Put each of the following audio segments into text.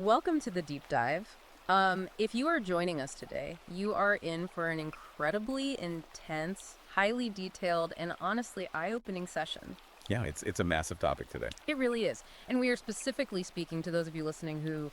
welcome to the deep dive. If you are joining us today, you are in for an incredibly intense, highly detailed, and honestly eye-opening session. Yeah, it's a massive topic today. It really is. And we are specifically speaking to those of you listening who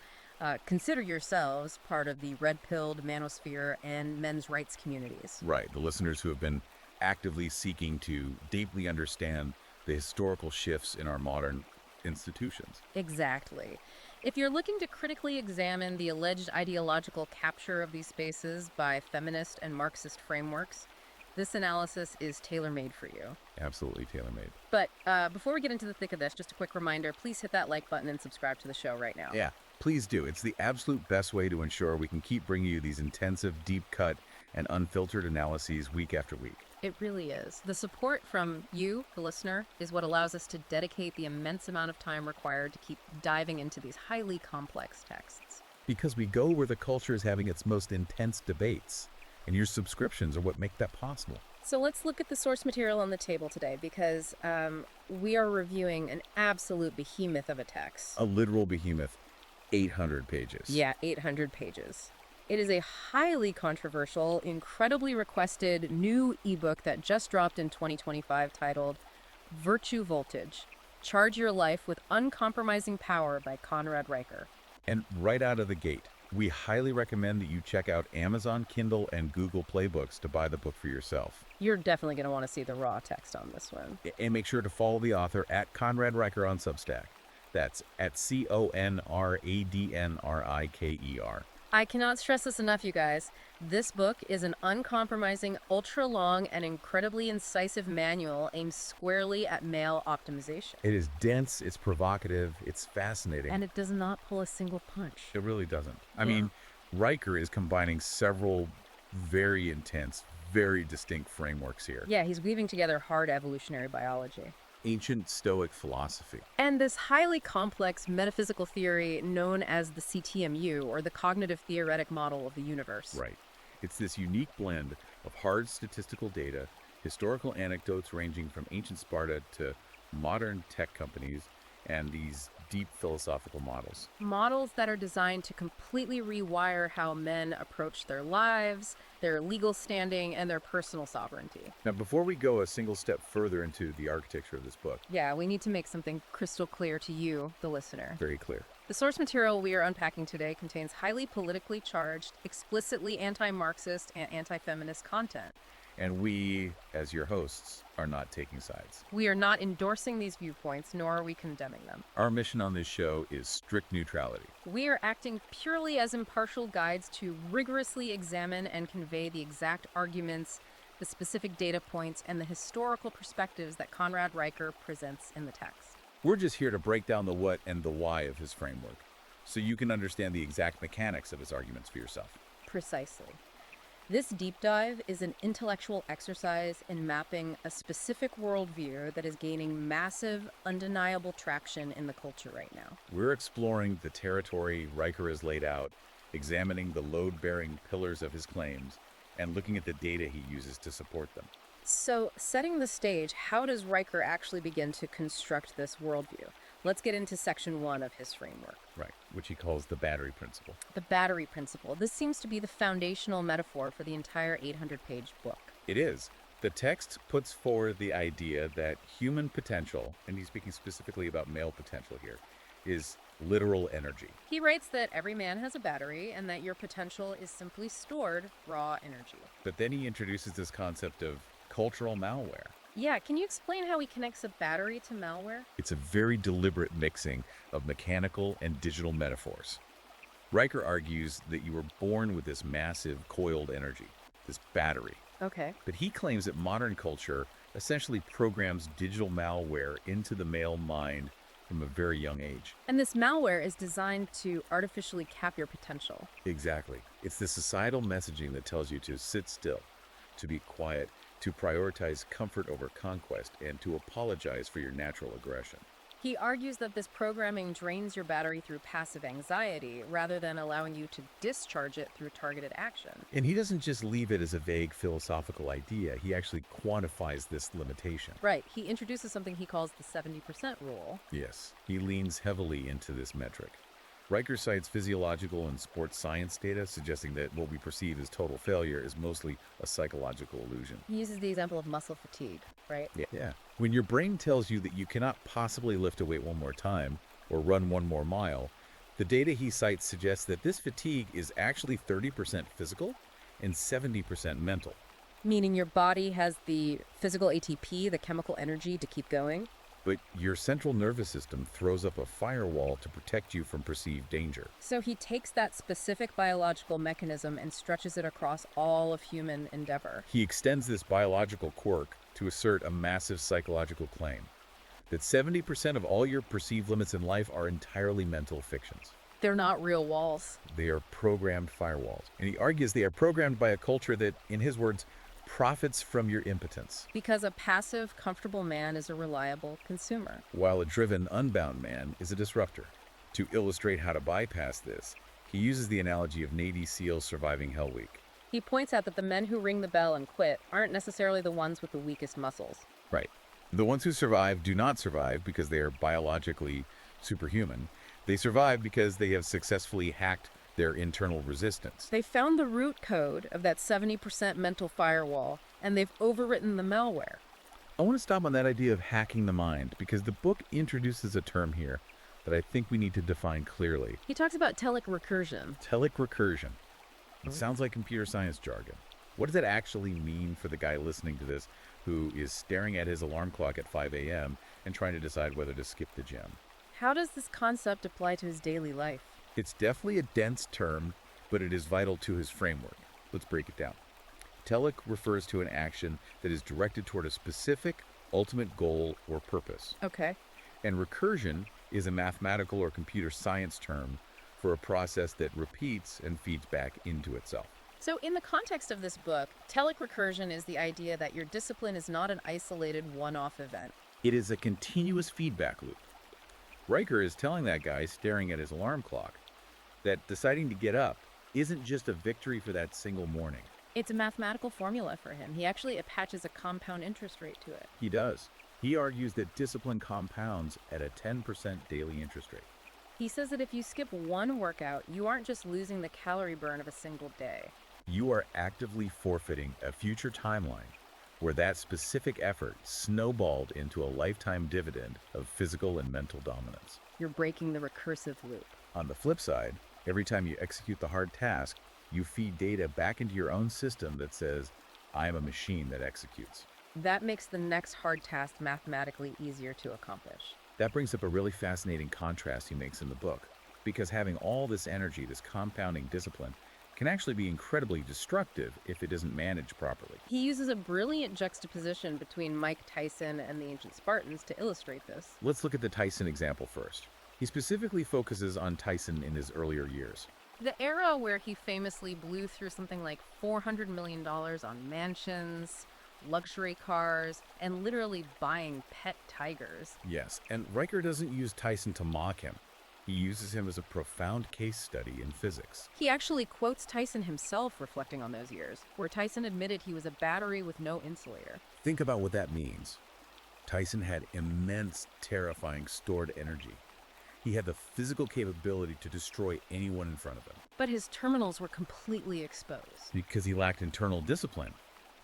consider yourselves part of the red-pilled, manosphere, and men's rights communities. Right, the listeners who have been actively seeking to deeply understand the historical shifts in our modern institutions. Exactly. If you're looking to critically examine the alleged ideological capture of these spaces by feminist and Marxist frameworks, this analysis is tailor-made for you. Absolutely tailor-made. But before we get into the thick of this, just a quick reminder, please hit that like button and subscribe to the show right now. Yeah, please do. It's the absolute best way to ensure we can keep bringing you these intensive, deep-cut, and unfiltered analyses week after week. It really is. The support from you, the listener, is what allows us to dedicate the immense amount of time required to keep diving into these highly complex texts. Because we go where the culture is having its most intense debates, and your subscriptions are what make that possible. So let's look at the source material on the table today because we are reviewing an absolute behemoth of a text. A literal behemoth, 800 pages. Yeah, 800 pages. It is a highly controversial, incredibly requested new ebook that just dropped in 2025 titled Virtue Voltage: Charge Your Life with Uncompromising Power by Conrad Riker. And right out of the gate, we highly recommend that you check out Amazon Kindle and Google Playbooks to buy the book for yourself. You're definitely going to want to see the raw text on this one. And make sure to follow the author at Conrad Riker on Substack. That's at ConradNriker. I cannot stress this enough, you guys. This book is an uncompromising, ultra-long, and incredibly incisive manual aimed squarely at male optimization. It is dense, it's provocative, it's fascinating. And it does not pull a single punch. It really doesn't. I Yeah. mean, Riker is combining several very intense, very distinct frameworks here. Yeah, he's weaving together hard evolutionary biology Ancient stoic philosophy. and this highly complex metaphysical theory known as the CTMU, or the cognitive theoretic model of the universe. Right. It's this unique blend of hard statistical data, historical anecdotes ranging from ancient Sparta to modern tech companies, and these deep philosophical models. Models that are designed to completely rewire how men approach their lives, their legal standing, and their personal sovereignty. Now, before we go a single step further into the architecture of this book, Yeah, we need to make something crystal clear to you, the listener. very clear. The source material we are unpacking today contains highly politically charged, explicitly anti-Marxist and anti-feminist content. And we, as your hosts, are not taking sides. We are not endorsing these viewpoints, nor are we condemning them. Our mission on this show is strict neutrality. We are acting purely as impartial guides to rigorously examine and convey the exact arguments, the specific data points, and the historical perspectives that Conrad Riker presents in the text. We're just here to break down the what and the why of his framework, so you can understand the exact mechanics of his arguments for yourself. Precisely. This deep dive is an intellectual exercise in mapping a specific worldview that is gaining massive, undeniable traction in the culture right now. We're exploring the territory Riker has laid out, examining the load-bearing pillars of his claims, and looking at the data he uses to support them. So, setting the stage, how does Riker actually begin to construct this worldview? Let's get into section 1 of his framework. Right, which he calls the battery principle. The battery principle. This seems to be the foundational metaphor for the entire 800-page book. It is. The text puts forward the idea that human potential, and he's speaking specifically about male potential here, is literal energy. He writes that every man has a battery and that your potential is simply stored raw energy. But then he introduces this concept of cultural malware. Yeah, can you explain how he connects a battery to malware? It's a very deliberate mixing of mechanical and digital metaphors. Riker argues that you were born with this massive coiled energy, this battery. Okay. But he claims that modern culture essentially programs digital malware into the male mind from a very young age. And this malware is designed to artificially cap your potential. Exactly. It's the societal messaging that tells you to sit still, to be quiet, to prioritize comfort over conquest, and to apologize for your natural aggression. He argues that this programming drains your battery through passive anxiety rather than allowing you to discharge it through targeted action. And he doesn't just leave it as a vague philosophical idea, he actually quantifies this limitation. Right. He introduces something he calls the 70% rule. Yes, he leans heavily into this metric. Riker cites physiological and sports science data suggesting that what we perceive as total failure is mostly a psychological illusion. He uses the example of muscle fatigue, right? Yeah. When your brain tells you that you cannot possibly lift a weight one more time or run one more mile, the data he cites suggests that this fatigue is actually 30% physical and 70% mental. Meaning your body has the physical ATP, the chemical energy to keep going. But your central nervous system throws up a firewall to protect you from perceived danger. So he takes that specific biological mechanism and stretches it across all of human endeavor. He extends this biological quirk to assert a massive psychological claim that 70% of all your perceived limits in life are entirely mental fictions. They're not real walls. They are programmed firewalls. And he argues they are programmed by a culture that, in his words, profits from your impotence, Because a passive, comfortable man is a reliable consumer. while a driven, unbound man is a disruptor. To illustrate how to bypass this, he uses the analogy of Navy SEALs surviving Hell Week. He points out that the men who ring the bell and quit aren't necessarily the ones with the weakest muscles. Right. The ones who survive do not survive because they are biologically superhuman. They survive because they have successfully hacked their internal resistance. They found the root code of that 70% mental firewall, and they've overwritten the malware. I want to stop on that idea of hacking the mind because the book introduces a term here that I think we need to define clearly. He talks about telic recursion. Telic recursion. It sounds like computer science jargon. What does that actually mean for the guy listening to this who is staring at his alarm clock at 5 a.m. and trying to decide whether to skip the gym? How does this concept apply to his daily life? It's definitely a dense term, but it is vital to his framework. Let's break it down. Telic refers to an action that is directed toward a specific, ultimate goal or purpose. Okay. And recursion is a mathematical or computer science term for a process that repeats and feeds back into itself. So, in the context of this book, telic recursion is the idea that your discipline is not an isolated one-off event. It is a continuous feedback loop. Riker is telling that guy staring at his alarm clock that deciding to get up isn't just a victory for that single morning. It's a mathematical formula for him. He actually attaches a compound interest rate to it. He does. He argues that discipline compounds at a 10% daily interest rate. He says that if you skip one workout, you aren't just losing the calorie burn of a single day. You are actively forfeiting a future timeline where that specific effort snowballed into a lifetime dividend of physical and mental dominance. You're breaking the recursive loop. On the flip side, every time you execute the hard task, you feed data back into your own system that says, I am a machine that executes. That makes the next hard task mathematically easier to accomplish. That brings up a really fascinating contrast he makes in the book, because having all this energy, this compounding discipline, can actually be incredibly destructive if it isn't managed properly. He uses a brilliant juxtaposition between Mike Tyson and the ancient Spartans to illustrate this. Let's look at the Tyson example first. He specifically focuses on Tyson in his earlier years. The era where he famously blew through something like $400 million on mansions, luxury cars, and literally buying pet tigers. Yes, and Riker doesn't use Tyson to mock him. He uses him as a profound case study in physics. He actually quotes Tyson himself reflecting on those years, where Tyson admitted he was a battery with no insulator. Think about what that means. Tyson had immense, terrifying stored energy. He had the physical capability to destroy anyone in front of him. But his terminals were completely exposed. Because he lacked internal discipline.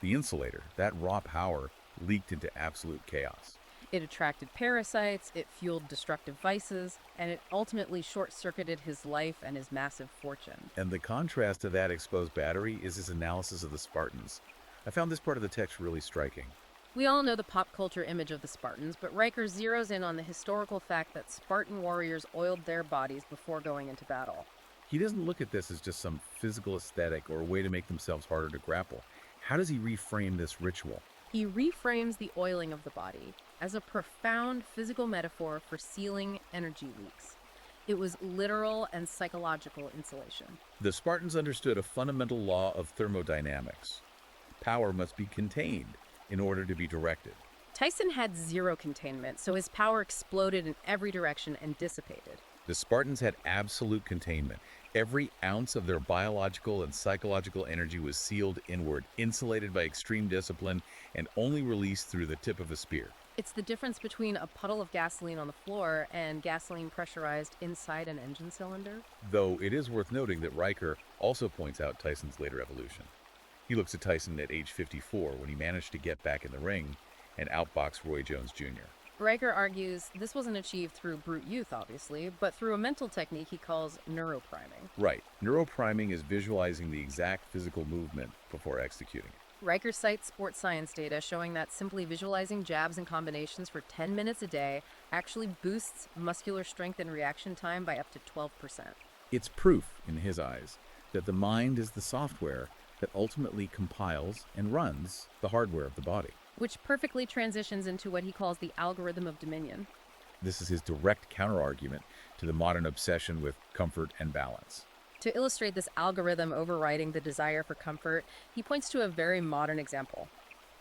The insulator, that raw power, leaked into absolute chaos. It attracted parasites, it fueled destructive vices, and it ultimately short-circuited his life and his massive fortune. And the contrast to that exposed battery is his analysis of the Spartans. I found this part of the text really striking. We all know the pop culture image of the Spartans, but Riker zeroes in on the historical fact that Spartan warriors oiled their bodies before going into battle. He doesn't look at this as just some physical aesthetic or a way to make themselves harder to grapple. How does he reframe this ritual? He reframes the oiling of the body as a profound physical metaphor for sealing energy leaks. It was literal and psychological insulation. The Spartans understood a fundamental law of thermodynamics. Power must be contained in order to be directed. Tyson had zero containment, so his power exploded in every direction and dissipated. The Spartans had absolute containment. Every ounce of their biological and psychological energy was sealed inward, insulated by extreme discipline, and only released through the tip of a spear. It's the difference between a puddle of gasoline on the floor and gasoline pressurized inside an engine cylinder. Though it is worth noting that Riker also points out Tyson's later evolution. He looks at Tyson at age 54 when he managed to get back in the ring and outbox Roy Jones Jr. Riker argues this wasn't achieved through brute youth, obviously, but through a mental technique he calls neuropriming. Right. Neuropriming is visualizing the exact physical movement before executing it. Riker cites sports science data showing that simply visualizing jabs and combinations for 10 minutes a day actually boosts muscular strength and reaction time by up to 12%. It's proof, in his eyes, that the mind is the software that ultimately compiles and runs the hardware of the body. Which perfectly transitions into what he calls the algorithm of dominion. This is his direct counterargument to the modern obsession with comfort and balance. To illustrate this algorithm overriding the desire for comfort, he points to a very modern example,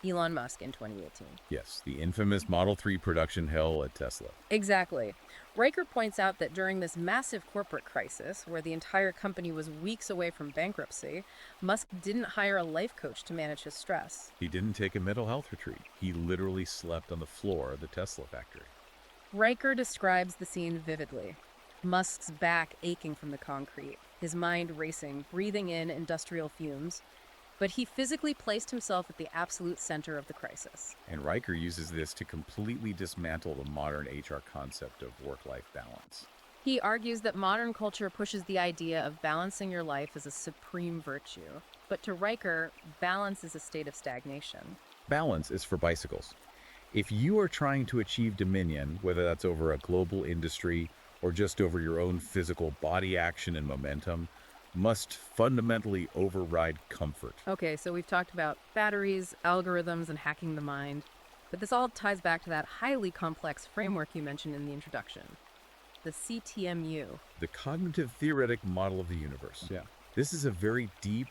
Elon Musk in 2018. Yes, the infamous Model 3 production hell at Tesla. Exactly. Riker points out that during this massive corporate crisis, where the entire company was weeks away from bankruptcy, Musk didn't hire a life coach to manage his stress. He didn't take a mental health retreat. He literally slept on the floor of the Tesla factory. Riker describes the scene vividly. Musk's back aching from the concrete, his mind racing, breathing in industrial fumes. But he physically placed himself at the absolute center of the crisis. And Riker uses this to completely dismantle the modern HR concept of work-life balance. He argues that modern culture pushes the idea of balancing your life as a supreme virtue. But to Riker, balance is a state of stagnation. Balance is for bicycles. If you are trying to achieve dominion, whether that's over a global industry or just over your own physical body action and momentum, must fundamentally override comfort. Okay, so we've talked about batteries, algorithms, and hacking the mind. But this all ties back to that highly complex framework you mentioned in the introduction, the CTMU. The cognitive theoretic model of the universe. Yeah. This is a very deep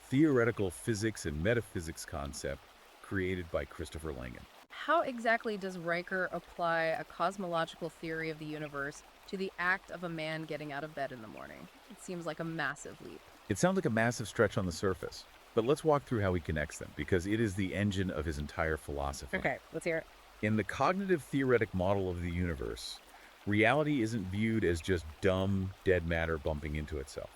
theoretical physics and metaphysics concept created by Christopher Langan. How exactly does Riker apply a cosmological theory of the universe to the act of a man getting out of bed in the morning? It seems like a massive leap. It sounds like a massive stretch on the surface, but let's walk through how he connects them, because it is the engine of his entire philosophy. Okay, let's hear it. In the cognitive theoretic model of the universe, reality isn't viewed as just dumb, dead matter bumping into itself.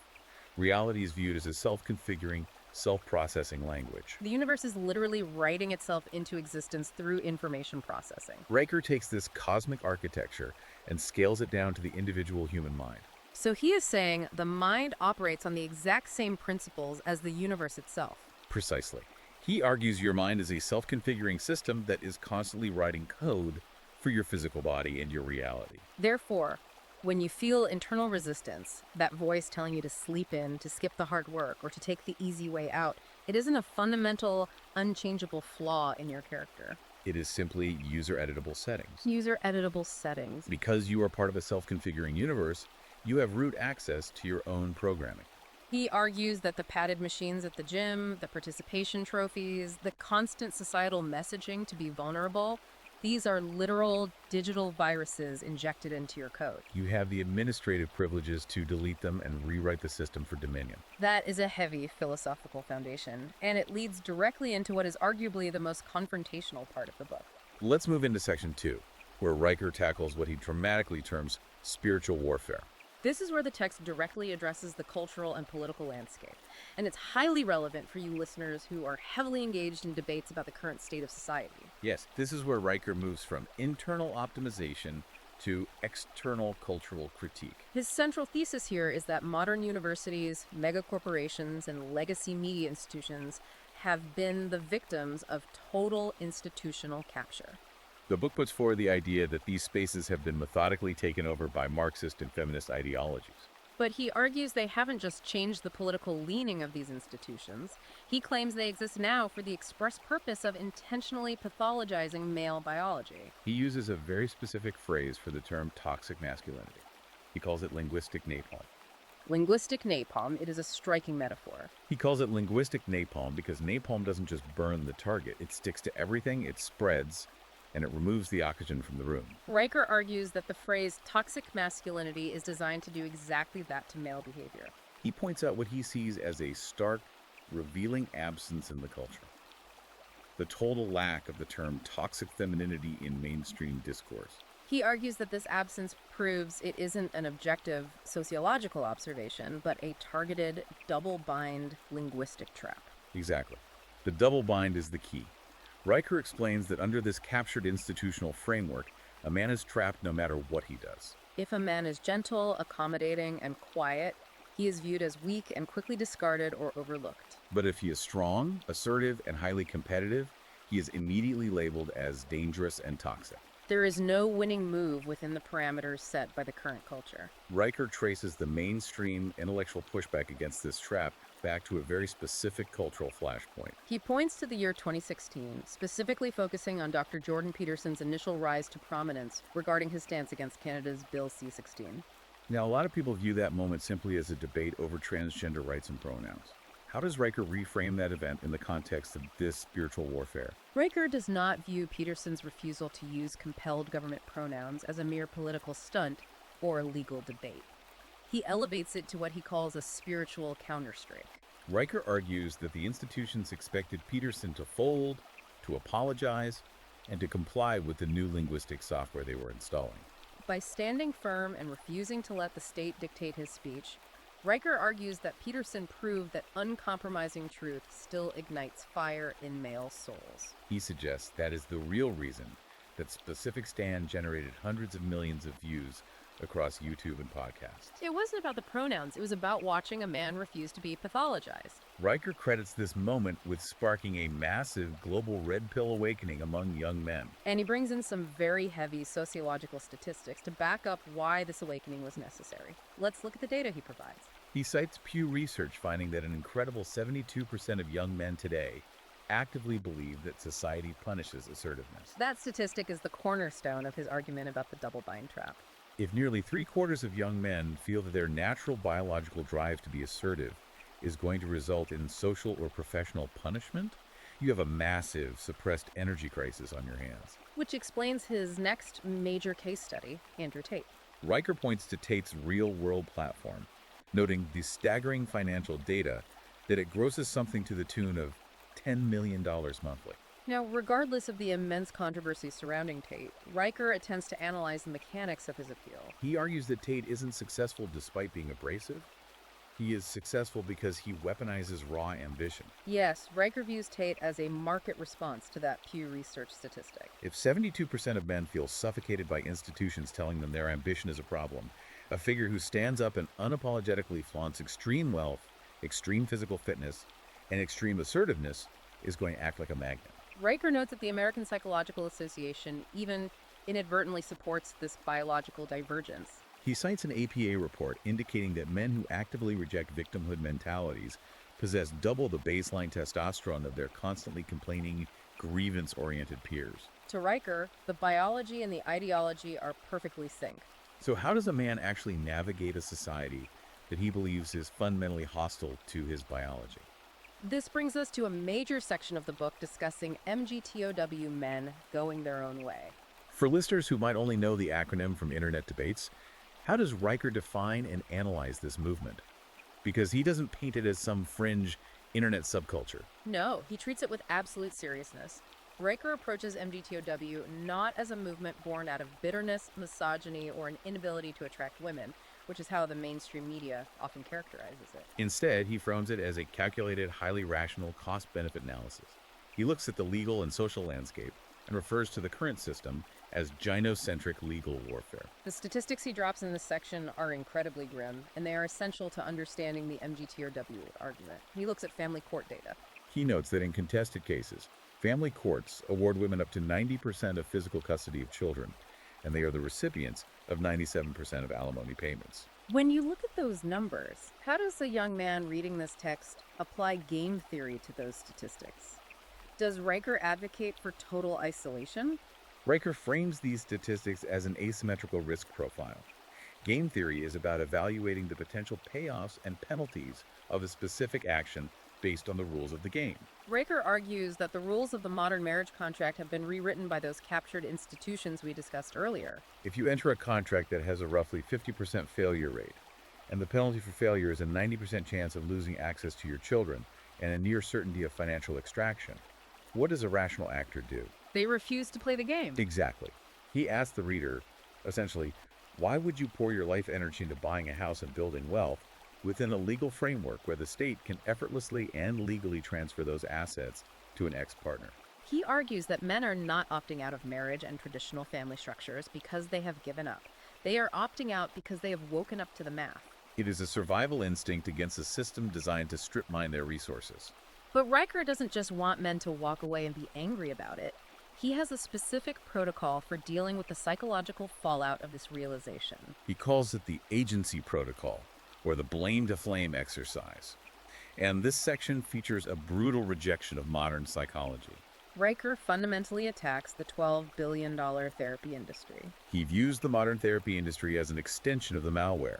Reality is viewed as a self-configuring, self-processing language. The universe is literally writing itself into existence through information processing. Riker takes this cosmic architecture and scales it down to the individual human mind. So he is saying the mind operates on the exact same principles as the universe itself. Precisely. He argues your mind is a self-configuring system that is constantly writing code for your physical body and your reality. Therefore, when you feel internal resistance, that voice telling you to sleep in, to skip the hard work, or to take the easy way out, it isn't a fundamental, unchangeable flaw in your character. It is simply user-editable settings. User-editable settings. Because you are part of a self-configuring universe, you have root access to your own programming. He argues that the padded machines at the gym, the participation trophies, the constant societal messaging to be vulnerable, these are literal digital viruses injected into your code. You have the administrative privileges to delete them and rewrite the system for dominion. That is a heavy philosophical foundation, and it leads directly into what is arguably the most confrontational part of the book. Let's move into section 2, where Riker tackles what he dramatically terms spiritual warfare. This is where the text directly addresses the cultural and political landscape, and it's highly relevant for you listeners who are heavily engaged in debates about the current state of society. Yes, this is where Riker moves from internal optimization to external cultural critique. His central thesis here is that modern universities, megacorporations, and legacy media institutions have been the victims of total institutional capture. The book puts forward the idea that these spaces have been methodically taken over by Marxist and feminist ideologies. But he argues they haven't just changed the political leaning of these institutions. He claims they exist now for the express purpose of intentionally pathologizing male biology. He uses a very specific phrase for the term toxic masculinity. He calls it linguistic napalm. Linguistic napalm, it is a striking metaphor. He calls it linguistic napalm because napalm doesn't just burn the target. It sticks to everything, it spreads, and it removes the oxygen from the room. Riker argues that the phrase toxic masculinity is designed to do exactly that to male behavior. He points out what he sees as a stark, revealing absence in the culture. the total lack of the term toxic femininity in mainstream discourse. He argues that this absence proves it isn't an objective sociological observation, but a targeted, double-bind linguistic trap. Exactly. The double bind is the key. Riker explains that under this captured institutional framework, a man is trapped no matter what he does. If a man is gentle, accommodating, and quiet, he is viewed as weak and quickly discarded or overlooked. But if he is strong, assertive, and highly competitive, he is immediately labeled as dangerous and toxic. There is no winning move within the parameters set by the current culture. Riker traces the mainstream intellectual pushback against this trap back to a very specific cultural flashpoint. He points to the year 2016, specifically focusing on Dr. Jordan Peterson's initial rise to prominence regarding his stance against Canada's Bill C-16. Now, a lot of people view that moment simply as a debate over transgender rights and pronouns. How does Riker reframe that event in the context of this spiritual warfare? Riker does not view Peterson's refusal to use compelled government pronouns as a mere political stunt or a legal debate. He elevates it to what he calls a spiritual counterstrike. Riker argues that the institutions expected Peterson to fold, to apologize, and to comply with the new linguistic software they were installing. By standing firm and refusing to let the state dictate his speech, Riker argues that Peterson proved that uncompromising truth still ignites fire in male souls. He suggests that is the real reason that Specific Stand generated hundreds of millions of views across YouTube and podcasts. It wasn't about the pronouns, it was about watching a man refuse to be pathologized. Riker credits this moment with sparking a massive global red pill awakening among young men. And he brings in some very heavy sociological statistics to back up why this awakening was necessary. Let's look at the data he provides. He cites Pew Research finding that an incredible 72% of young men today actively believe that society punishes assertiveness. That statistic is the cornerstone of his argument about the double bind trap. If nearly 3/4 of young men feel that their natural biological drive to be assertive is going to result in social or professional punishment, you have a massive suppressed energy crisis on your hands. Which explains his next major case study, Andrew Tate. Riker points to Tate's real-world platform, noting the staggering financial data that it grosses something to the tune of $10 million monthly. Now, regardless of the immense controversy surrounding Tate, Riker attempts to analyze the mechanics of his appeal. He argues that Tate isn't successful despite being abrasive. He is successful because he weaponizes raw ambition. Yes, Riker views Tate as a market response to that Pew Research statistic. If 72% of men feel suffocated by institutions telling them their ambition is a problem, a figure who stands up and unapologetically flaunts extreme wealth, extreme physical fitness, and extreme assertiveness is going to act like a magnet. Riker notes that the American Psychological Association even inadvertently supports this biological divergence. He cites an APA report indicating that men who actively reject victimhood mentalities possess double the baseline testosterone of their constantly complaining, grievance-oriented peers. To Riker, the biology and the ideology are perfectly synced. So how does a man actually navigate a society that he believes is fundamentally hostile to his biology? This brings us to a major section of the book discussing MGTOW men going their own way. For listeners who might only know the acronym from internet debates, how does Riker define and analyze this movement? Because he doesn't paint it as some fringe internet subculture. No, he treats it with absolute seriousness. Riker approaches MGTOW not as a movement born out of bitterness, misogyny, or an inability to attract women, which is how the mainstream media often characterizes it. Instead, he frames it as a calculated, highly rational cost-benefit analysis. He looks at the legal and social landscape and refers to the current system as gynocentric legal warfare. The statistics he drops in this section are incredibly grim, and they are essential to understanding the MGTOW argument. He looks at family court data. He notes that in contested cases, family courts award women up to 90% of physical custody of children, and they are the recipients of 97% of alimony payments. When you look at those numbers, how does a young man reading this text apply game theory to those statistics? Does Riker advocate for total isolation? Riker frames these statistics as an asymmetrical risk profile. Game theory is about evaluating the potential payoffs and penalties of a specific action based on the rules of the game. Riker argues that the rules of the modern marriage contract have been rewritten by those captured institutions we discussed earlier. If you enter a contract that has a roughly 50% failure rate, and the penalty for failure is a 90% chance of losing access to your children and a near certainty of financial extraction, What does a rational actor do? They refuse to play the game. Exactly. He asks the reader, essentially, why would you pour your life energy into buying a house and building wealth within a legal framework where the state can effortlessly and legally transfer those assets to an ex-partner? He argues that men are not opting out of marriage and traditional family structures because they have given up. They are opting out because they have woken up to the math. It is a survival instinct against a system designed to strip mine their resources. But Riker doesn't just want men to walk away and be angry about it. He has a specific protocol for dealing with the psychological fallout of this realization. He calls it the agency protocol, or the blame to flame exercise. And this section features a brutal rejection of modern psychology. Riker fundamentally attacks the $12 billion therapy industry. He views the modern therapy industry as an extension of the malware.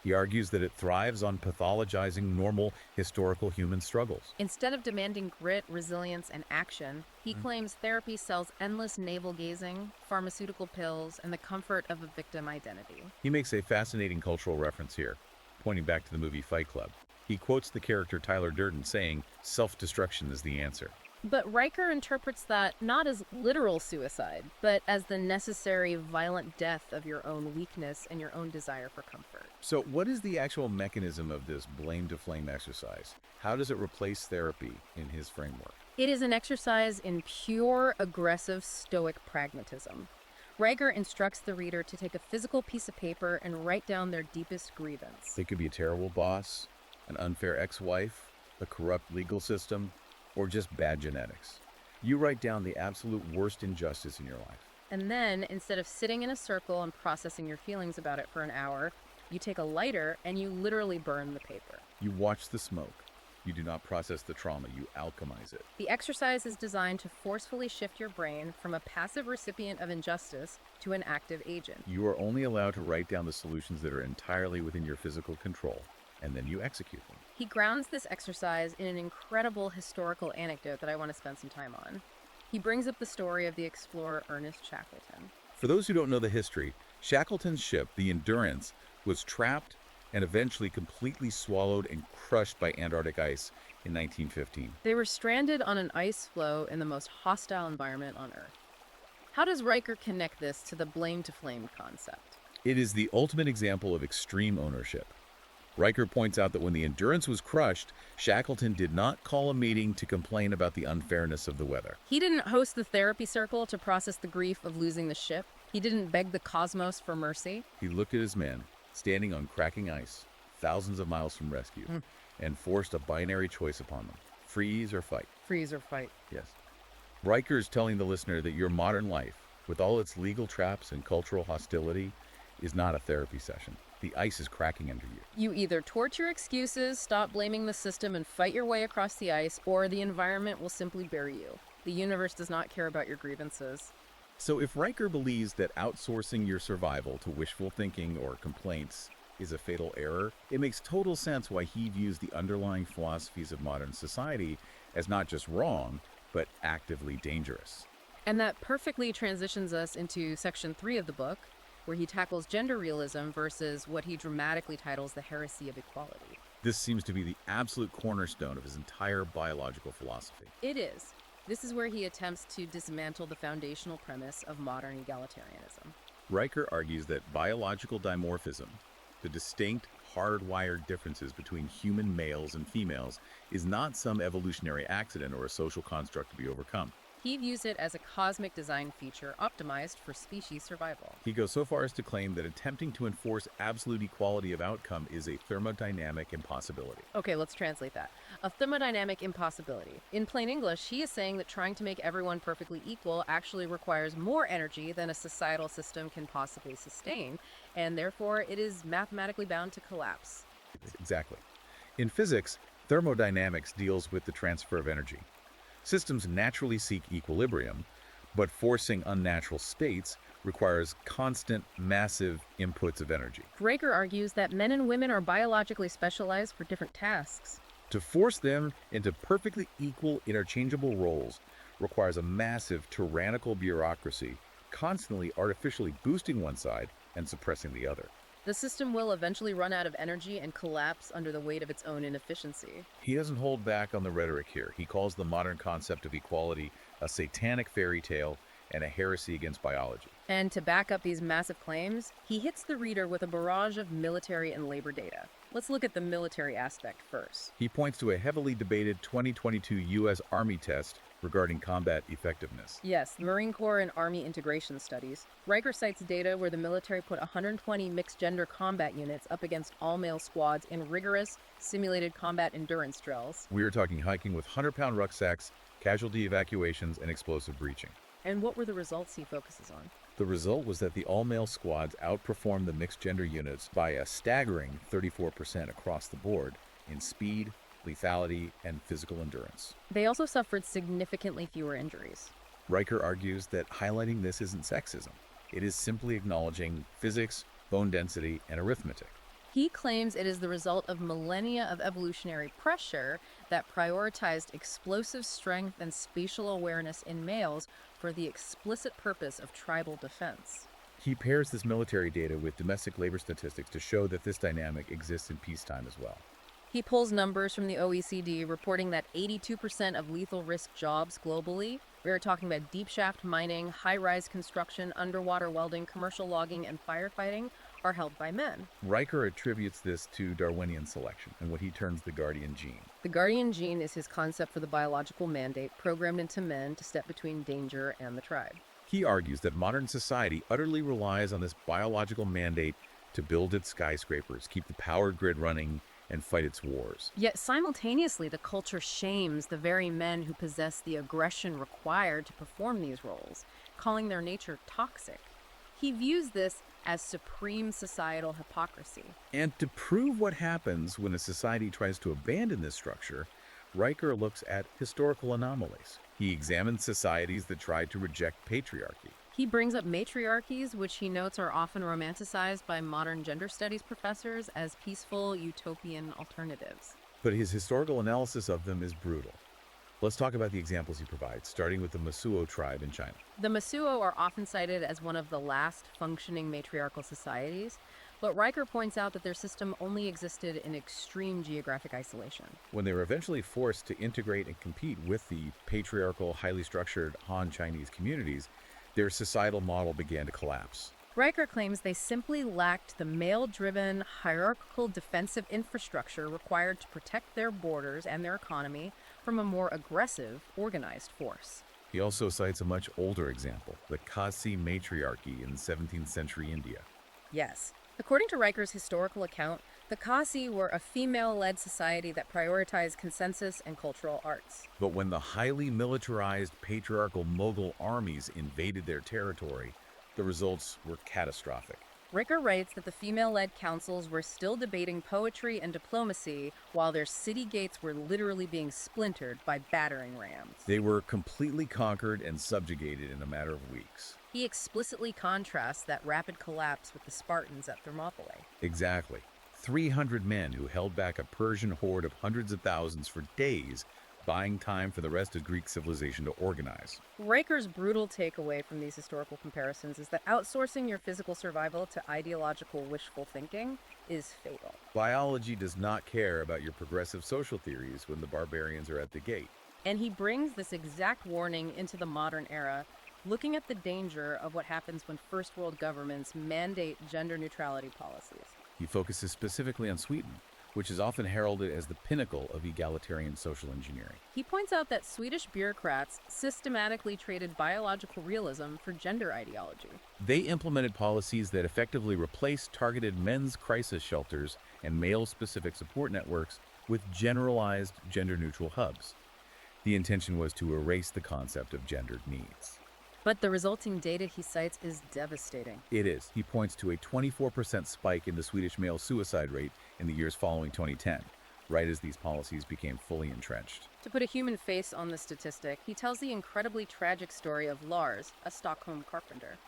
He argues that it thrives on pathologizing normal historical human struggles. Instead of demanding grit, resilience, and action, he claims therapy sells endless navel-gazing, pharmaceutical pills, and the comfort of a victim identity. He makes a fascinating cultural reference here, pointing back to the movie Fight Club. He quotes the character Tyler Durden saying, "Self-destruction is the answer." But Riker interprets that not as literal suicide, but as the necessary violent death of your own weakness and your own desire for comfort. So what is the actual mechanism of this blame to flame exercise? How does it replace therapy in his framework? It is an exercise in pure, aggressive, stoic pragmatism. Riker instructs the reader to take a physical piece of paper and write down their deepest grievance. It could be a terrible boss, an unfair ex-wife, a corrupt legal system, or just bad genetics. You write down the absolute worst injustice in your life. And then, instead of sitting in a circle and processing your feelings about it for an hour, you take a lighter and you literally burn the paper. You watch the smoke. You do not process the trauma, you alchemize it. The exercise is designed to forcefully shift your brain from a passive recipient of injustice to an active agent. You are only allowed to write down the solutions that are entirely within your physical control, and then you execute them. He grounds this exercise in an incredible historical anecdote that I want to spend some time on. He brings up the story of the explorer Ernest Shackleton. For those who don't know the history, Shackleton's ship, the Endurance, was trapped and eventually completely swallowed and crushed by Antarctic ice in 1915. They were stranded on an ice floe in the most hostile environment on Earth. How does Riker connect this to the blame to flame concept? It is the ultimate example of extreme ownership. Riker points out that when the Endurance was crushed, Shackleton did not call a meeting to complain about the unfairness of the weather. He didn't host the therapy circle to process the grief of losing the ship. He didn't beg the cosmos for mercy. He looked at his men, standing on cracking ice, thousands of miles from rescue, and forced a binary choice upon them: freeze or fight. Freeze or fight. Yes. Riker is telling the listener that your modern life, with all its legal traps and cultural hostility, is not a therapy session. The ice is cracking under you. You either torch your excuses, stop blaming the system, and fight your way across the ice, or the environment will simply bury you. The universe does not care about your grievances. So if Riker believes that outsourcing your survival to wishful thinking or complaints is a fatal error, it makes total sense why he views the underlying philosophies of modern society as not just wrong, but actively dangerous. And that perfectly transitions us into section 3 of the book, where he tackles gender realism versus what he dramatically titles the heresy of equality. This seems to be the absolute cornerstone of his entire biological philosophy. It is. This is where he attempts to dismantle the foundational premise of modern egalitarianism. Riker argues that biological dimorphism, the distinct, hardwired differences between human males and females, is not some evolutionary accident or a social construct to be overcome. He views it as a cosmic design feature optimized for species survival. He goes so far as to claim that attempting to enforce absolute equality of outcome is a thermodynamic impossibility. Okay, let's translate that. A thermodynamic impossibility. In plain English, he is saying that trying to make everyone perfectly equal actually requires more energy than a societal system can possibly sustain, and therefore it is mathematically bound to collapse. Exactly. In physics, thermodynamics deals with the transfer of energy. Systems naturally seek equilibrium, but forcing unnatural states requires constant, massive inputs of energy. Riker argues that men and women are biologically specialized for different tasks. To force them into perfectly equal, interchangeable roles requires a massive, tyrannical bureaucracy, constantly artificially boosting one side and suppressing the other. The system will eventually run out of energy and collapse under the weight of its own inefficiency. He doesn't hold back on the rhetoric here. He calls the modern concept of equality a satanic fairy tale and a heresy against biology. And to back up these massive claims, he hits the reader with a barrage of military and labor data. Let's look at the military aspect first. He points to a heavily debated 2022 U.S. Army test regarding combat effectiveness. Yes, the Marine Corps and Army integration studies. Riker cites data where the military put 120 mixed-gender combat units up against all-male squads in rigorous, simulated combat endurance drills. We are talking hiking with 100-pound rucksacks, casualty evacuations, and explosive breaching. And what were the results he focuses on? The result was that the all-male squads outperformed the mixed-gender units by a staggering 34% across the board in speed, lethality, and physical endurance. They also suffered significantly fewer injuries. Riker argues that highlighting this isn't sexism. It is simply acknowledging physics, bone density, and arithmetic. He claims it is the result of millennia of evolutionary pressure that prioritized explosive strength and spatial awareness in males for the explicit purpose of tribal defense. He pairs this military data with domestic labor statistics to show that this dynamic exists in peacetime as well. He pulls numbers from the OECD reporting that 82% of lethal risk jobs globally, we are talking about deep shaft mining, high-rise construction, underwater welding, commercial logging, and firefighting, are held by men. Riker attributes this to Darwinian selection and what he terms the guardian gene. The guardian gene is his concept for the biological mandate programmed into men to step between danger and the tribe. He argues that modern society utterly relies on this biological mandate to build its skyscrapers, keep the power grid running, and fight its wars. Yet simultaneously, the culture shames the very men who possess the aggression required to perform these roles, calling their nature toxic. He views this as supreme societal hypocrisy. And to prove what happens when a society tries to abandon this structure, Riker looks at historical anomalies. He examines societies that tried to reject patriarchy. He brings up matriarchies, which he notes are often romanticized by modern gender studies professors as peaceful, utopian alternatives. But his historical analysis of them is brutal. Let's talk about the examples he provides, starting with the Masuo tribe in China. The Masuo are often cited as one of the last functioning matriarchal societies, but Riker points out that their system only existed in extreme geographic isolation. When they were eventually forced to integrate and compete with the patriarchal, highly structured Han Chinese communities, their societal model began to collapse. Riker claims they simply lacked the male-driven, hierarchical defensive infrastructure required to protect their borders and their economy from a more aggressive, organized force. He also cites a much older example, the Khasi matriarchy in 17th century India. Yes. According to Riker's historical account, the Khasi were a female-led society that prioritized consensus and cultural arts. But when the highly militarized patriarchal Mughal armies invaded their territory, the results were catastrophic. Riker writes that the female-led councils were still debating poetry and diplomacy while their city gates were literally being splintered by battering rams. They were completely conquered and subjugated in a matter of weeks. He explicitly contrasts that rapid collapse with the Spartans at Thermopylae. Exactly. 300 men who held back a Persian horde of hundreds of thousands for days, buying time for the rest of Greek civilization to organize. Riker's brutal takeaway from these historical comparisons is that outsourcing your physical survival to ideological wishful thinking is fatal. Biology does not care about your progressive social theories when the barbarians are at the gate. And he brings this exact warning into the modern era, looking at the danger of what happens when first world governments mandate gender neutrality policies. He focuses specifically on Sweden, which is often heralded as the pinnacle of egalitarian social engineering. He points out that Swedish bureaucrats systematically traded biological realism for gender ideology. They implemented policies that effectively replaced targeted men's crisis shelters and male-specific support networks with generalized gender-neutral hubs. The intention was to erase the concept of gendered needs. But the resulting data he cites is devastating. It is. He points to a 24% spike in the Swedish male suicide rate in the years following 2010, right as these policies became fully entrenched. To put a human face on the statistic, he tells the incredibly tragic story of Lars, a Stockholm carpenter.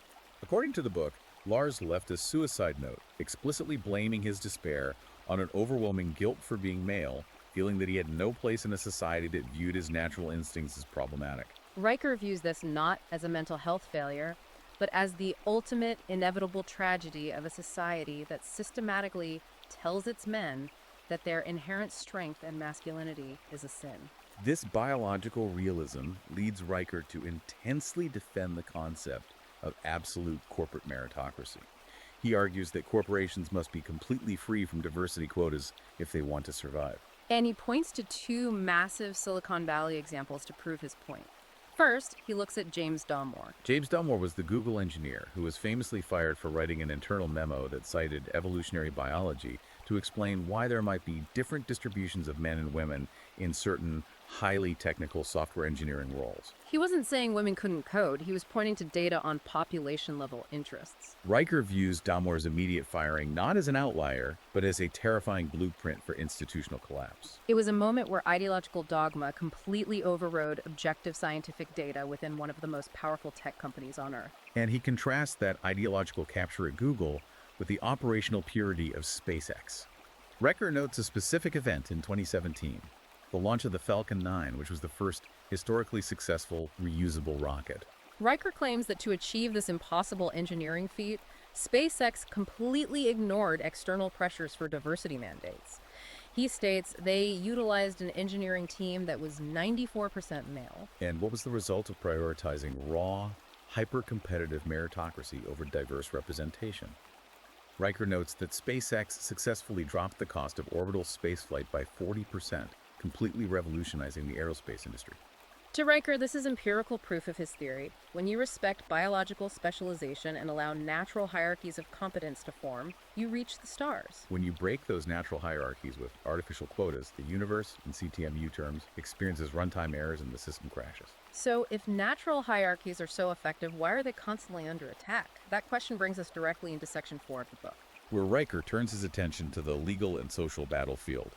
According to the book, Lars left a suicide note, explicitly blaming his despair on an overwhelming guilt for being male, feeling that he had no place in a society that viewed his natural instincts as problematic. Riker views this not as a mental health failure, but as the ultimate inevitable tragedy of a society that systematically tells its men that their inherent strength and masculinity is a sin. This biological realism leads Riker to intensely defend the concept of absolute corporate meritocracy. He argues that corporations must be completely free from diversity quotas if they want to survive. And he points to two massive Silicon Valley examples to prove his point. First, he looks at James Damore. James Dunmore was the Google engineer who was famously fired for writing an internal memo that cited evolutionary biology to explain why there might be different distributions of men and women in certain highly technical software engineering roles. He wasn't saying women couldn't code, he was pointing to data on population-level interests. Riker views Damore's immediate firing not as an outlier, but as a terrifying blueprint for institutional collapse. It was a moment where ideological dogma completely overrode objective scientific data within one of the most powerful tech companies on Earth. And he contrasts that ideological capture at Google with the operational purity of SpaceX. Riker notes a specific event in 2017, the launch of the Falcon 9, which was the first historically successful reusable rocket. Riker claims that to achieve this impossible engineering feat, SpaceX completely ignored external pressures for diversity mandates. He states they utilized an engineering team that was 94% male. And what was the result of prioritizing raw, hyper-competitive meritocracy over diverse representation? Riker notes that SpaceX successfully dropped the cost of orbital spaceflight by 40%, completely revolutionizing the aerospace industry. To Riker, this is empirical proof of his theory. When you respect biological specialization and allow natural hierarchies of competence to form, you reach the stars. When you break those natural hierarchies with artificial quotas, the universe, in CTMU terms, experiences runtime errors and the system crashes. So, if natural hierarchies are so effective, why are they constantly under attack? That question brings us directly into Section 4 of the book, where Riker turns his attention to the legal and social battlefield.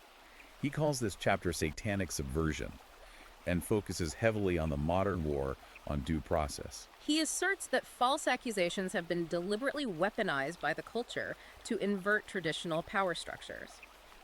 He calls this chapter satanic subversion and focuses heavily on the modern war on due process. He asserts that false accusations have been deliberately weaponized by the culture to invert traditional power structures.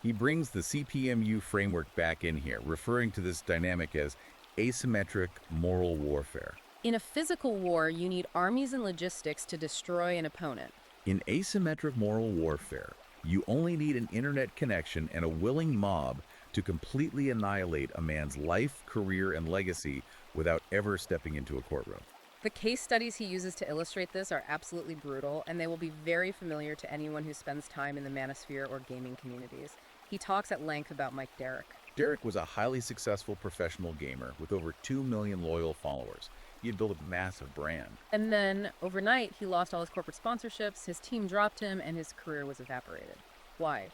He brings the CPMU framework back in here, referring to this dynamic as asymmetric moral warfare. In a physical war, you need armies and logistics to destroy an opponent. In asymmetric moral warfare, you only need an internet connection and a willing mob to completely annihilate a man's life, career, and legacy without ever stepping into a courtroom. The case studies he uses to illustrate this are absolutely brutal, and they will be very familiar to anyone who spends time in the manosphere or gaming communities. He talks at length about Mike Derrick. Derrick was a highly successful professional gamer with over 2 million loyal followers. He had built a massive brand. And then, overnight, he lost all his corporate sponsorships, his team dropped him, and his career was evaporated. Why?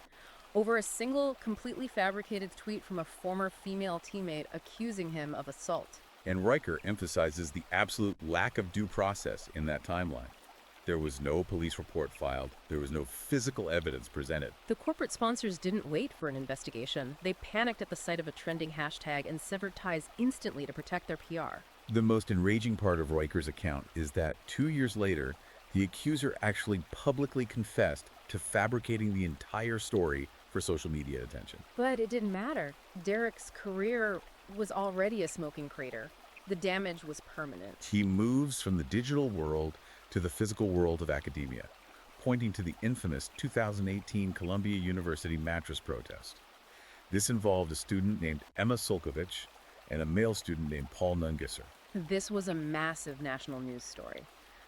Over a single, completely fabricated tweet from a former female teammate accusing him of assault. And Riker emphasizes the absolute lack of due process in that timeline. There was no police report filed. There was no physical evidence presented. The corporate sponsors didn't wait for an investigation. They panicked at the sight of a trending hashtag and severed ties instantly to protect their PR. The most enraging part of Riker's account is that 2 years later, the accuser actually publicly confessed to fabricating the entire story for social media attention. But it didn't matter. Derrick's career was already a smoking crater. The damage was permanent. He moves from the digital world to the physical world of academia, pointing to the infamous 2018 Columbia University mattress protest. This involved a student named Emma Sulkovich and a male student named Paul Nungesser. This was a massive national news story.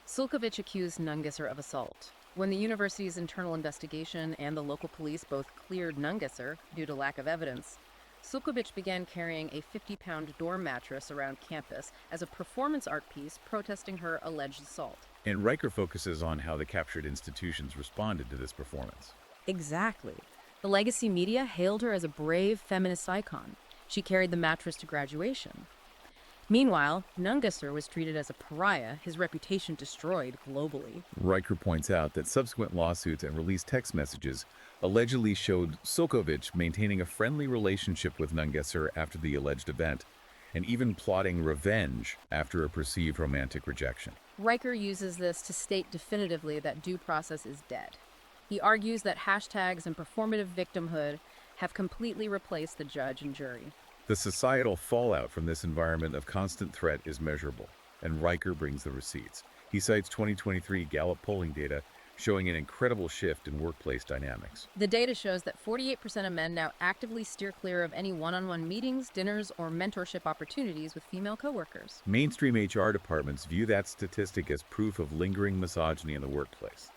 Sulkovich accused Nungesser of assault. When the university's internal investigation and the local police both cleared Nungesser due to lack of evidence, Sulkovich began carrying a 50-pound dorm mattress around campus as a performance art piece protesting her alleged assault. And Riker focuses on how the captured institutions responded to this performance. Exactly. The legacy media hailed her as a brave feminist icon. She carried the mattress to graduation. Meanwhile, Nungesser was treated as a pariah, his reputation destroyed globally. Riker points out that subsequent lawsuits and released text messages allegedly showed Sulkovich maintaining a friendly relationship with Nungesser after the alleged event, and even plotting revenge after a perceived romantic rejection. Riker uses this to state definitively that due process is dead. He argues that hashtags and performative victimhood have completely replaced the judge and jury. The societal fallout from this environment of constant threat is measurable, and Riker brings the receipts. He cites 2023 Gallup polling data showing an incredible shift in workplace dynamics. The data shows that 48% of men now actively steer clear of any one-on-one meetings, dinners, or mentorship opportunities with female coworkers. Mainstream HR departments view that statistic as proof of lingering misogyny in the workplace.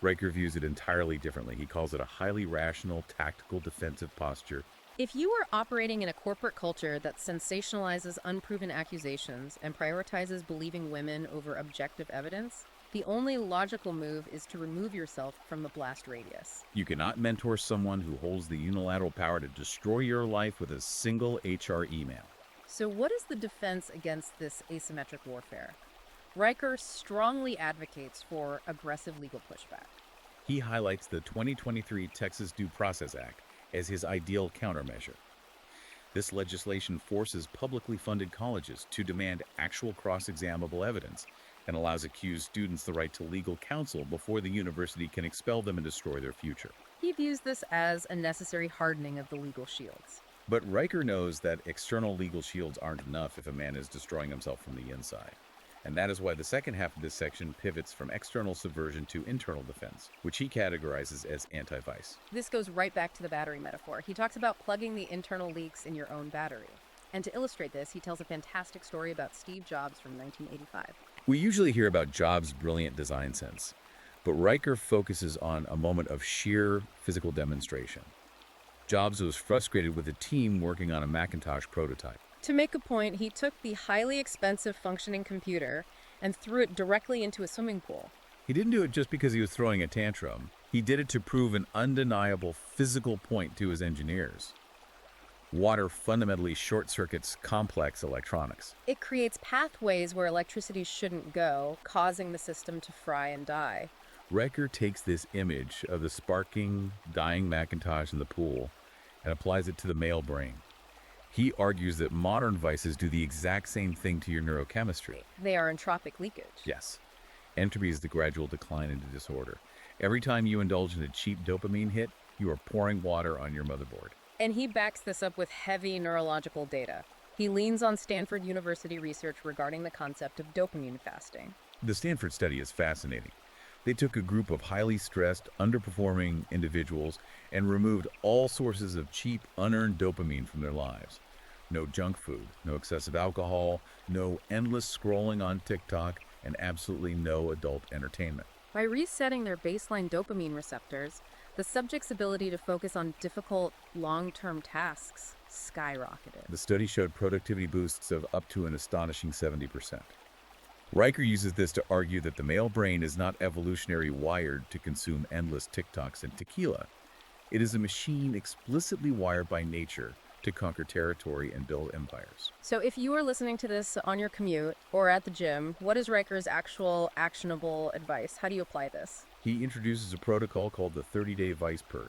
Riker views it entirely differently. He calls it a highly rational, tactical, defensive posture. If you are operating in a corporate culture that sensationalizes unproven accusations and prioritizes believing women over objective evidence, the only logical move is to remove yourself from the blast radius. You cannot mentor someone who holds the unilateral power to destroy your life with a single HR email. So what is the defense against this asymmetric warfare? Riker strongly advocates for aggressive legal pushback. He highlights the 2023 Texas Due Process Act as his ideal countermeasure. This legislation forces publicly funded colleges to demand actual cross-examinable evidence and allows accused students the right to legal counsel before the university can expel them and destroy their future. He views this as a necessary hardening of the legal shields. But Riker knows that external legal shields aren't enough if a man is destroying himself from the inside. And that is why the second half of this section pivots from external subversion to internal defense, which he categorizes as anti-vice. This goes right back to the battery metaphor. He talks about plugging the internal leaks in your own battery. And to illustrate this, he tells a fantastic story about Steve Jobs from 1985. We usually hear about Jobs' brilliant design sense, but Riker focuses on a moment of sheer physical demonstration. Jobs was frustrated with a team working on a Macintosh prototype. To make a point, he took the highly expensive functioning computer and threw it directly into a swimming pool. He didn't do it just because he was throwing a tantrum. He did it to prove an undeniable physical point to his engineers. Water fundamentally short-circuits complex electronics. It creates pathways where electricity shouldn't go, causing the system to fry and die. Riker takes this image of the sparking, dying Macintosh in the pool and applies it to the male brain. He argues that modern vices do the exact same thing to your neurochemistry. They are entropic leakage. Yes. Entropy is the gradual decline into disorder. Every time you indulge in a cheap dopamine hit, you are pouring water on your motherboard. And he backs this up with heavy neurological data. He leans on Stanford University research regarding the concept of dopamine fasting. The Stanford study is fascinating. They took a group of highly stressed, underperforming individuals and removed all sources of cheap, unearned dopamine from their lives. No junk food, no excessive alcohol, no endless scrolling on TikTok, and absolutely no adult entertainment. By resetting their baseline dopamine receptors, the subject's ability to focus on difficult, long-term tasks skyrocketed. The study showed productivity boosts of up to an astonishing 70%. Riker uses this to argue that the male brain is not evolutionarily wired to consume endless TikToks and tequila. It is a machine explicitly wired by nature to conquer territory and build empires. So if you are listening to this on your commute or at the gym, what is Riker's actual actionable advice? How do you apply this? He introduces a protocol called the 30-day vice purge.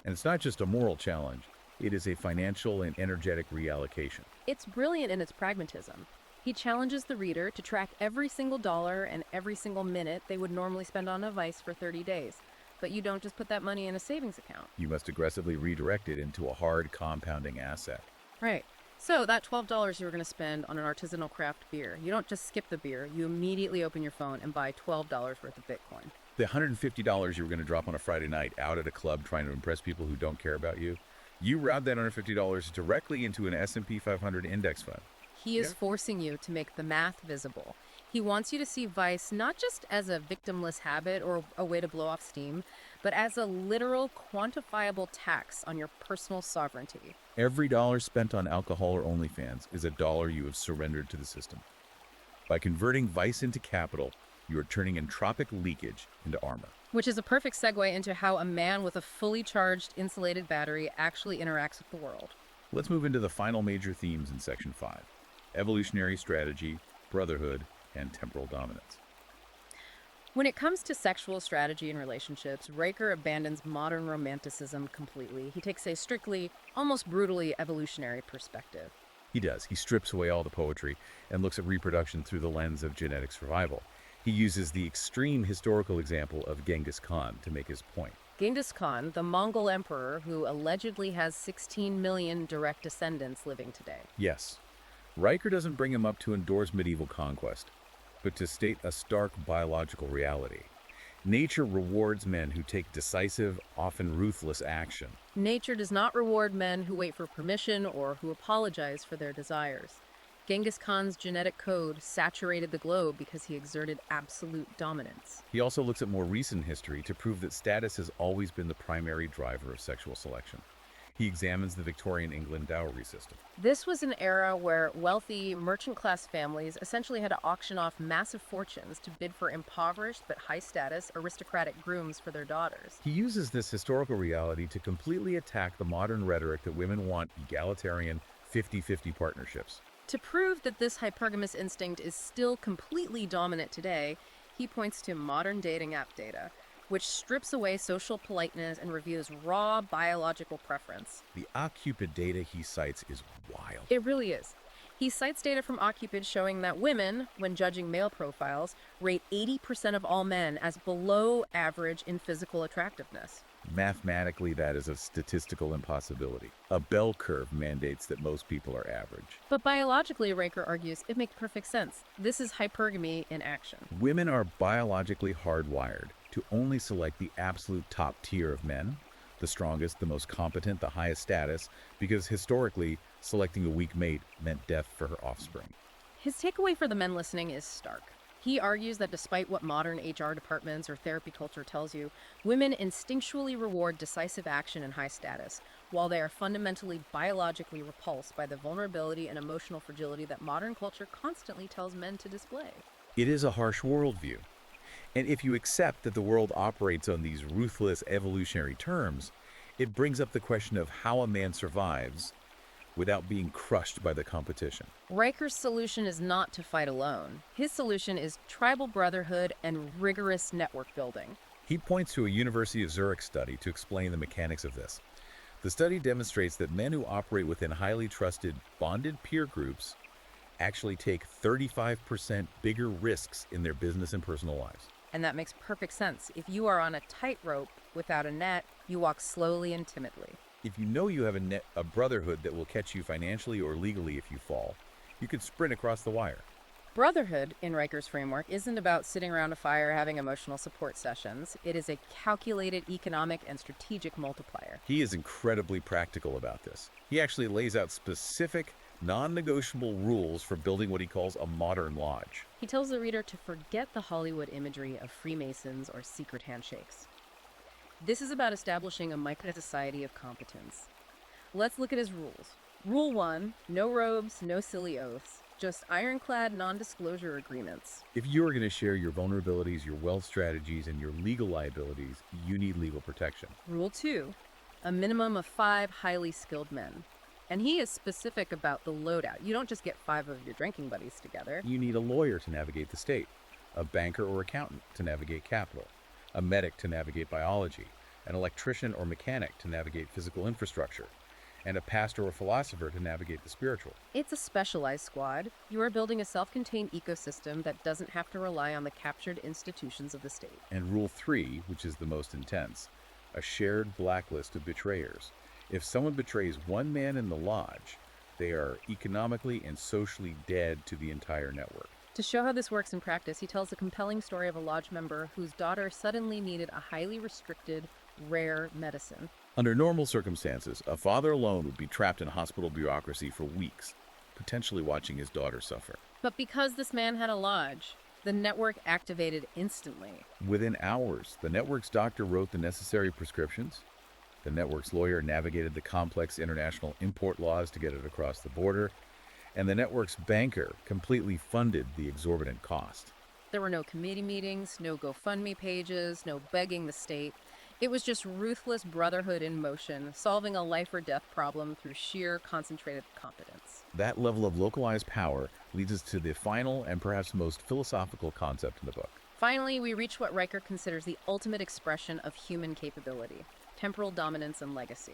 And it's not just a moral challenge, it is a financial and energetic reallocation. It's brilliant in its pragmatism. He challenges the reader to track every single dollar and every single minute they would normally spend on a vice for 30 days. But you don't just put that money in a savings account. You must aggressively redirect it into a hard compounding asset. Right. So that $12 you were going to spend on an artisanal craft beer, you don't just skip the beer, you immediately open your phone and buy $12 worth of Bitcoin. The $150 you were going to drop on a Friday night out at a club trying to impress people who don't care about you, you route that $150 directly into an S&P 500 index fund. He is forcing you to make the math visible. He wants you to see vice not just as a victimless habit or a way to blow off steam, but as a literal, quantifiable tax on your personal sovereignty. Every dollar spent on alcohol or OnlyFans is a dollar you have surrendered to the system. By converting vice into capital, you are turning entropic leakage into armor. Which is a perfect segue into how a man with a fully charged, insulated battery actually interacts with the world. Let's move into the final major themes in Section 5. Evolutionary strategy, brotherhood, and temporal dominance. When it comes to sexual strategy in relationships, Riker abandons modern romanticism completely. He takes a strictly, almost brutally evolutionary perspective. He does. He strips away all the poetry and looks at reproduction through the lens of genetic survival. He uses the extreme historical example of Genghis Khan to make his point. Genghis Khan, the Mongol emperor who allegedly has 16 million direct descendants living today. Yes. Riker doesn't bring him up to endorse medieval conquest. but to state a stark biological reality. Nature rewards men who take decisive, often ruthless action. Nature does not reward men who wait for permission or who apologize for their desires. Genghis Khan's genetic code saturated the globe because he exerted absolute dominance. He also looks at more recent history to prove that status has always been the primary driver of sexual selection. He examines the Victorian England dowry system. This was an era where wealthy, merchant class families essentially had to auction off massive fortunes to bid for impoverished but high status aristocratic grooms for their daughters. He uses this historical reality to completely attack the modern rhetoric that women want egalitarian 50-50 partnerships. To prove that this hypergamous instinct is still completely dominant today, he points to modern dating app data, which strips away social politeness and reveals raw biological preference. The OkCupid data he cites is wild. It really is. He cites data from OkCupid showing that women, when judging male profiles, rate 80% of all men as below average in physical attractiveness. Mathematically, that is a statistical impossibility. A bell curve mandates that most people are average. But biologically, Riker argues, it makes perfect sense. This is hypergamy in action. Women are biologically hardwired to only select the absolute top tier of men, the strongest, the most competent, the highest status, because historically, selecting a weak mate meant death for her offspring. His takeaway for the men listening is stark. He argues that despite what modern HR departments or therapy culture tells you, women instinctually reward decisive action and high status, while they are fundamentally biologically repulsed by the vulnerability and emotional fragility that modern culture constantly tells men to display. It is a harsh worldview. And if you accept that the world operates on these ruthless evolutionary terms, it brings up the question of how a man survives without being crushed by the competition. Riker's solution is not to fight alone. His solution is tribal brotherhood and rigorous network building. He points to a University of Zurich study to explain the mechanics of this. The study demonstrates that men who operate within highly trusted, bonded peer groups actually take 35% bigger risks in their business and personal lives. And that makes perfect sense. If you are on a tightrope without a net, you walk slowly and timidly. If you know you have a brotherhood that will catch you financially or legally if you fall, you can sprint across the wire. Brotherhood, in Riker's framework, isn't about sitting around a fire having emotional support sessions. It is a calculated economic and strategic multiplier. He is incredibly practical about this. He actually lays out specific, non-negotiable rules for building what he calls a modern lodge. He tells the reader to forget the Hollywood imagery of Freemasons or secret handshakes. This is about establishing a micro-society of competence. Let's look at his rules. Rule 1, no robes, no silly oaths, just ironclad non-disclosure agreements. If you are going to share your vulnerabilities, your wealth strategies, and your legal liabilities, you need legal protection. Rule 2, a minimum of 5 highly skilled men. And he is specific about the loadout. You don't just get 5 of your drinking buddies together. You need a lawyer to navigate the state, a banker or accountant to navigate capital, a medic to navigate biology, an electrician or mechanic to navigate physical infrastructure, and a pastor or philosopher to navigate the spiritual. It's a specialized squad. You are building a self-contained ecosystem that doesn't have to rely on the captured institutions of the state. And Rule 3, which is the most intense, a shared blacklist of betrayers. If someone betrays one man in the lodge, they are economically and socially dead to the entire network. To show how this works in practice, he tells a compelling story of a lodge member whose daughter suddenly needed a highly restricted, rare medicine. Under normal circumstances, a father alone would be trapped in hospital bureaucracy for weeks, potentially watching his daughter suffer. But because this man had a lodge, the network activated instantly. Within hours, the network's doctor wrote the necessary prescriptions. The network's lawyer navigated the complex international import laws to get it across the border. And the network's banker completely funded the exorbitant cost. There were no committee meetings, no GoFundMe pages, no begging the state. It was just ruthless brotherhood in motion, solving a life or death problem through sheer concentrated competence. That level of localized power leads us to the final and perhaps most philosophical concept in the book. Finally, we reach what Riker considers the ultimate expression of human capability: temporal dominance and legacy.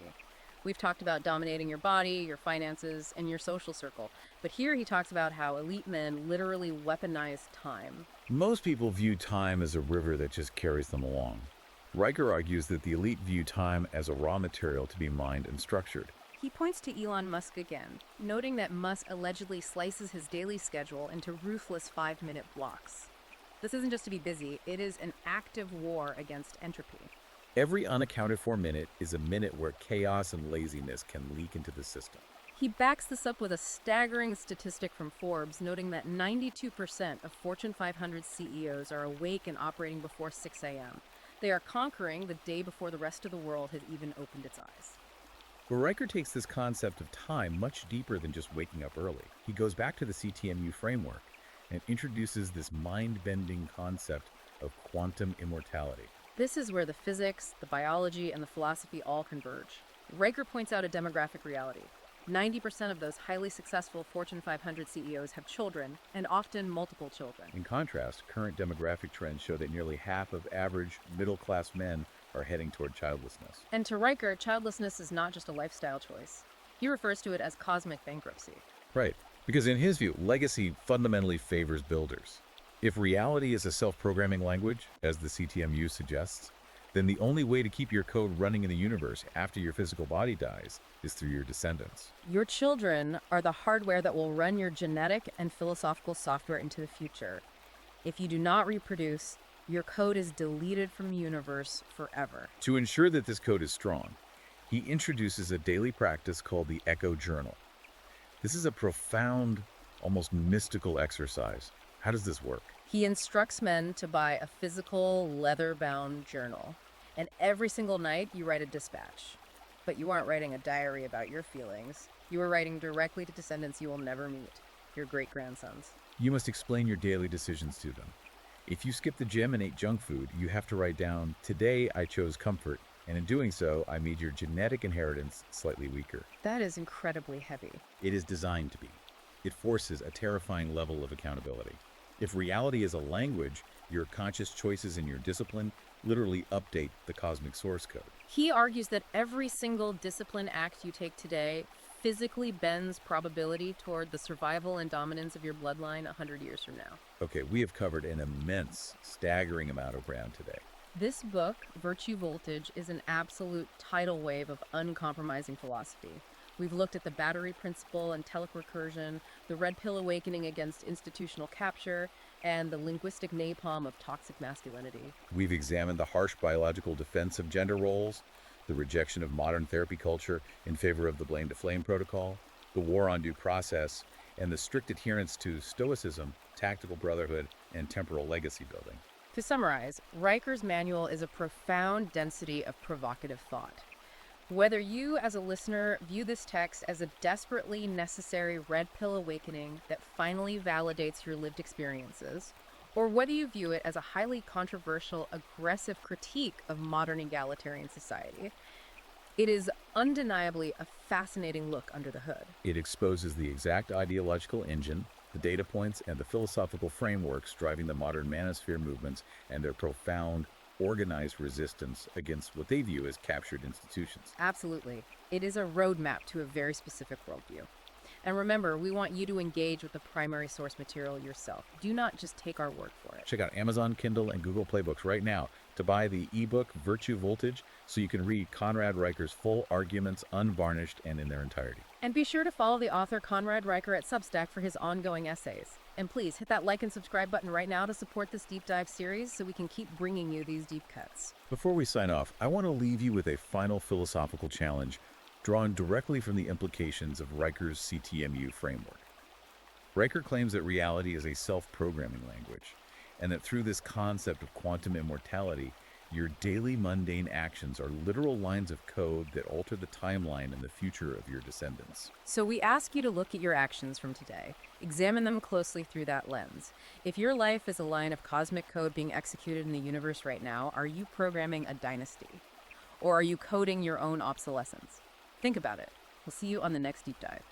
We've talked about dominating your body, your finances, and your social circle. But here he talks about how elite men literally weaponize time. Most people view time as a river that just carries them along. Riker argues that the elite view time as a raw material to be mined and structured. He points to Elon Musk again, noting that Musk allegedly slices his daily schedule into ruthless 5-minute blocks. This isn't just to be busy, it is an active war against entropy. Every unaccounted for minute is a minute where chaos and laziness can leak into the system. He backs this up with a staggering statistic from Forbes, noting that 92% of Fortune 500 CEOs are awake and operating before 6 a.m. They are conquering the day before the rest of the world has even opened its eyes. But Riker takes this concept of time much deeper than just waking up early. He goes back to the CTMU framework and introduces this mind-bending concept of quantum immortality. This is where the physics, the biology, and the philosophy all converge. Riker points out a demographic reality. 90% of those highly successful Fortune 500 CEOs have children, and often multiple children. In contrast, current demographic trends show that nearly half of average middle-class men are heading toward childlessness. And to Riker, childlessness is not just a lifestyle choice. He refers to it as cosmic bankruptcy. Right, because in his view, legacy fundamentally favors builders. If reality is a self-programming language, as the CTMU suggests, then the only way to keep your code running in the universe after your physical body dies is through your descendants. Your children are the hardware that will run your genetic and philosophical software into the future. If you do not reproduce, your code is deleted from the universe forever. To ensure that this code is strong, he introduces a daily practice called the Echo Journal. This is a profound, almost mystical exercise. How does this work? He instructs men to buy a physical, leather-bound journal. And every single night, you write a dispatch. But you aren't writing a diary about your feelings. You are writing directly to descendants you will never meet, your great-grandsons. You must explain your daily decisions to them. If you skipped the gym and ate junk food, you have to write down, "Today I chose comfort, and in doing so, I made your genetic inheritance slightly weaker." That is incredibly heavy. It is designed to be. It forces a terrifying level of accountability. If reality is a language, your conscious choices and your discipline literally update the cosmic source code. He argues that every single discipline act you take today physically bends probability toward the survival and dominance of your bloodline 100 years from now. Okay, we have covered an immense, staggering amount of ground today. This book, Virtue Voltage, is an absolute tidal wave of uncompromising philosophy. We've looked at the battery principle and telerecursion, the red pill awakening against institutional capture, and the linguistic napalm of toxic masculinity. We've examined the harsh biological defense of gender roles, the rejection of modern therapy culture in favor of the blame to flame protocol, the war on due process, and the strict adherence to stoicism, tactical brotherhood, and temporal legacy building. To summarize, Riker's manual is a profound density of provocative thought. Whether you, as a listener, view this text as a desperately necessary red pill awakening that finally validates your lived experiences, or whether you view it as a highly controversial, aggressive critique of modern egalitarian society, it is undeniably a fascinating look under the hood. It exposes the exact ideological engine, the data points, and the philosophical frameworks driving the modern manosphere movements and their profound, organized resistance against what they view as captured institutions. Absolutely. It is a roadmap to a very specific worldview. And remember, we want you to engage with the primary source material yourself. Do not just take our word for it. Check out Amazon Kindle and Google Play Books right now to buy the ebook Virtue Voltage so you can read Conrad Riker's full arguments unvarnished and in their entirety. And be sure to follow the author Conrad Riker at Substack for his ongoing essays. And please hit that like and subscribe button right now to support this deep dive series so we can keep bringing you these deep cuts. Before we sign off, I want to leave you with a final philosophical challenge drawn directly from the implications of Riker's CTMU framework. Riker claims that reality is a self-programming language, and that through this concept of quantum immortality, your daily mundane actions are literal lines of code that alter the timeline and the future of your descendants. So we ask you to look at your actions from today. Examine them closely through that lens. If your life is a line of cosmic code being executed in the universe right now, are you programming a dynasty? Or are you coding your own obsolescence? Think about it. We'll see you on the next deep dive.